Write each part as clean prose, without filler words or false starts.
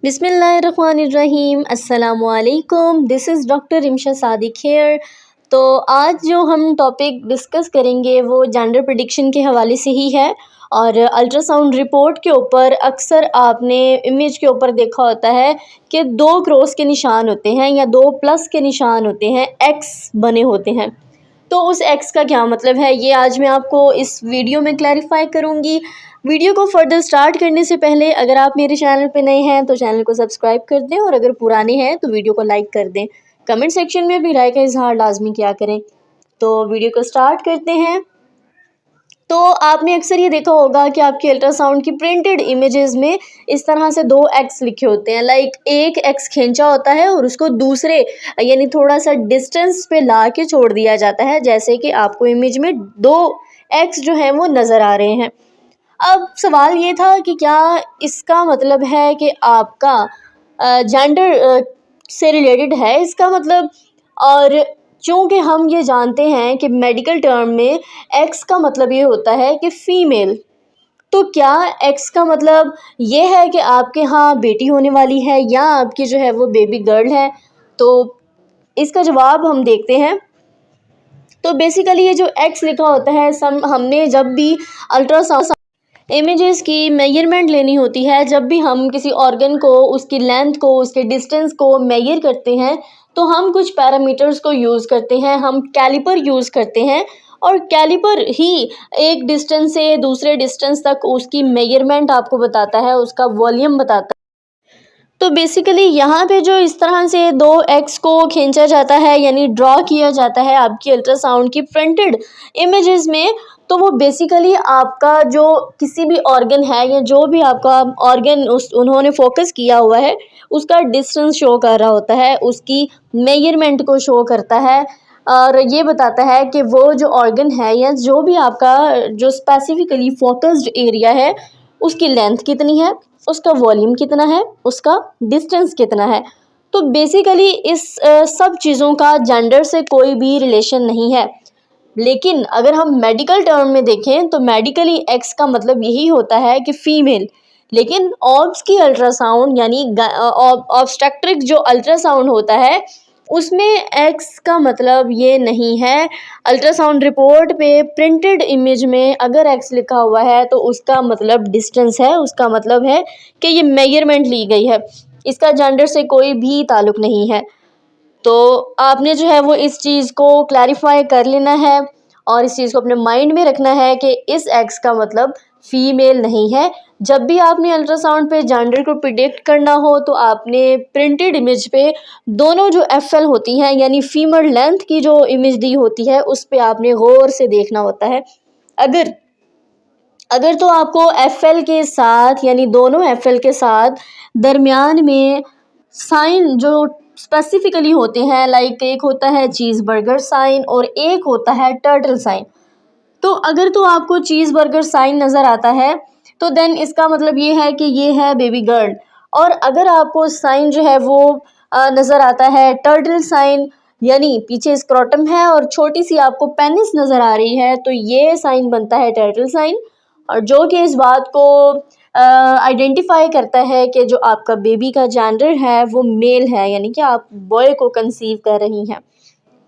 बिस्मिल्लाहिर्रहमानिर्रहीम अस्सलामुअलैकुम। This is doctor Rimsha Sadiq here. तो आज जो हम टॉपिक डिस्कस करेंगे वो जेंडर प्रेडिक्शन के हवाले से ही है। और अल्ट्रासाउंड रिपोर्ट के ऊपर अक्सर आपने इमेज के ऊपर देखा होता है कि 2 क्रॉस के निशान होते हैं या 2 प्लस के निशान होते हैं, एक्स बने होते हैं। तो उस एक्स का क्या मतलब है, ये आज मैं आपको इस वीडियो में क्लैरिफाई करूँगी। वीडियो को फर्दर स्टार्ट करने से पहले अगर आप मेरे चैनल पे नए हैं तो चैनल को सब्सक्राइब कर दें, और अगर पुराने हैं तो वीडियो को लाइक कर दें। कमेंट सेक्शन में अपनी राय का इजहार लाजमी किया करें। तो वीडियो को स्टार्ट करते हैं। तो आपने अक्सर ये देखा होगा कि आपके अल्ट्रासाउंड की प्रिंटेड इमेजेस में इस तरह से 2 एक्स लिखे होते हैं। लाइक एक एक्स खींचा होता है और उसको दूसरे यानी थोड़ा सा डिस्टेंस पे ला के छोड़ दिया जाता है, जैसे कि आपको इमेज में 2 एक्स जो हैं वो नज़र आ रहे हैं। अब सवाल ये था कि क्या इसका मतलब है कि आपका जेंडर से रिलेटेड है इसका मतलब। और चूँकि हम ये जानते हैं कि मेडिकल टर्म में एक्स का मतलब ये होता है कि फ़ीमेल, तो क्या एक्स का मतलब ये है कि आपके यहाँ बेटी होने वाली है या आपकी जो है वो बेबी गर्ल है। तो इसका जवाब हम देखते हैं। तो बेसिकली ये जो एक्स लिखा होता है, हमने जब भी अल्ट्रासाउंड इमेजेस की मेजरमेंट लेनी होती है, जब भी हम किसी ऑर्गन को, उसकी लेंथ को, उसके डिस्टेंस को मेजर करते हैं, तो हम कुछ पैरामीटर्स को यूज़ करते हैं। हम कैलिपर यूज़ करते हैं और कैलिपर ही एक डिस्टेंस से दूसरे डिस्टेंस तक उसकी मेजरमेंट आपको बताता है, उसका वॉल्यूम बताता है। तो बेसिकली यहाँ पे जो इस तरह से 2 एक्स को खींचा जाता है यानी ड्रॉ किया जाता है आपकी अल्ट्रासाउंड की प्रिंटेड इमेजेस में, तो वो बेसिकली आपका जो किसी भी ऑर्गन है या जो भी आपका ऑर्गन उन्होंने फोकस किया हुआ है उसका डिस्टेंस शो कर रहा होता है, उसकी मेजरमेंट को शो करता है। और ये बताता है कि वो जो ऑर्गन है या जो भी आपका जो स्पेसिफिकली फोकस्ड एरिया है उसकी लेंथ कितनी है, उसका वॉल्यूम कितना है, उसका डिस्टेंस कितना है। तो बेसिकली इस सब चीज़ों का जेंडर से कोई भी रिलेशन नहीं है। लेकिन अगर हम मेडिकल टर्म में देखें तो मेडिकली एक्स का मतलब यही होता है कि फ़ीमेल। लेकिन ऑब्स की अल्ट्रासाउंड यानी ऑब्स्टेट्रिक जो अल्ट्रासाउंड होता है उसमें एक्स का मतलब ये नहीं है। अल्ट्रासाउंड रिपोर्ट पे प्रिंटेड इमेज में अगर एक्स लिखा हुआ है तो उसका मतलब डिस्टेंस है, उसका मतलब है कि ये मेजरमेंट ली गई है, इसका जेंडर से कोई भी ताल्लुक़ नहीं है। तो आपने जो है वो इस चीज़ को क्लैरिफाई कर लेना है और इस चीज़ को अपने माइंड में रखना है कि इस एक्स का मतलब फ़ीमेल नहीं है। जब भी आपने अल्ट्रासाउंड पे जेंडर को प्रिडिक्ट करना हो तो आपने प्रिंटेड इमेज पे दोनों जो एफएल होती हैं यानी फीमेल लेंथ की जो इमेज दी होती है उस पे आपने गौर से देखना होता है। अगर तो आपको एफएल के साथ यानी दोनों एफएल के साथ दरमियान में साइन जो स्पेसिफिकली होते हैं, लाइक एक होता है चीज़ बर्गर साइन और एक होता है टर्टल साइन। तो अगर तो आपको चीज़ बर्गर साइन नज़र आता है तो देन इसका मतलब ये है कि ये है बेबी गर्ल। और अगर आपको साइन जो है वो नज़र आता है टर्टल साइन यानी पीछे स्क्रोटम है और छोटी सी आपको पेनिस नज़र आ रही है, तो ये साइन बनता है टर्टल साइन, और जो कि इस बात को आइडेंटिफाई करता है कि जो आपका बेबी का जेंडर है वो मेल है, यानी कि आप बॉय को कंसीव कर रही हैं।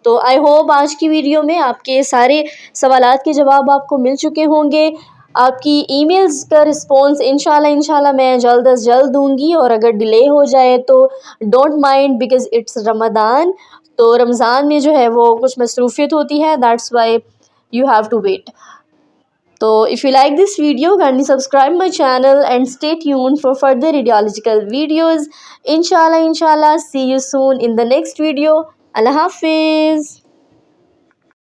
तो आई होप आज की वीडियो में आपके सारे सवालात के जवाब आपको मिल चुके होंगे। आपकी ईमेल्स का रिस्पॉन्स इंशाल्लाह मैं जल्द अज जल्द दूंगी, और अगर डिले हो जाए तो don't mind because it's Ramzan. तो रमज़ान में जो है वो कुछ मसरूफियत होती है, that's why you have to wait. So if you like this video, kindly subscribe my channel and stay tuned for further radiological videos. Inshallah, see you soon in the next video. Allah Hafiz.